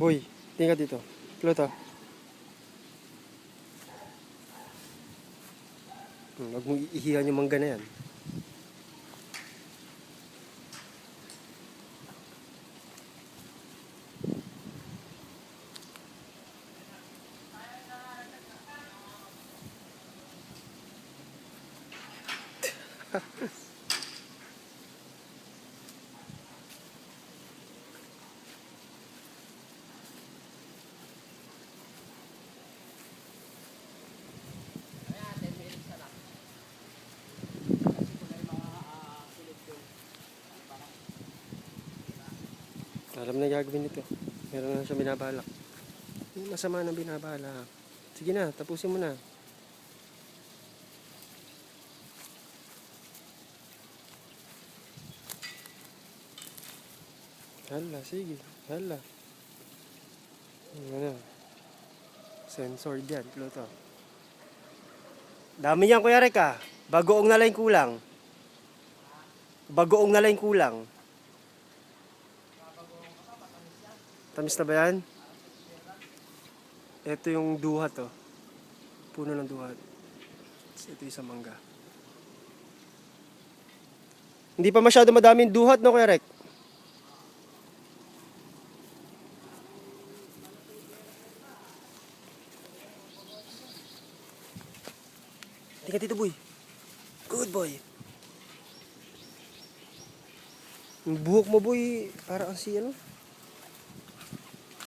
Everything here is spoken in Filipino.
Boy, tingnan dito. Pluto. Huwag mong iihihan yung mangga na yan. Alam na gagawin nito. Meron na siya binabalak. Yung masama na binabalak. Sige na, tapusin mo na. Hala, sige. Hala. Ano? Sensor dyan, Pluto. Dami yan, Kuya Rek ah. Bagoong na lang kulang. Bagoong na lang kulang. Tamis na ba yan? Ito yung duhat oh. Puno ng duhat. Ito yung sa mangga. Hindi pa masyado madaming duhat, no, Kuya Rek? Tingnan dito, boy. Good boy. Yung buhok mo, boy, para ang si ano?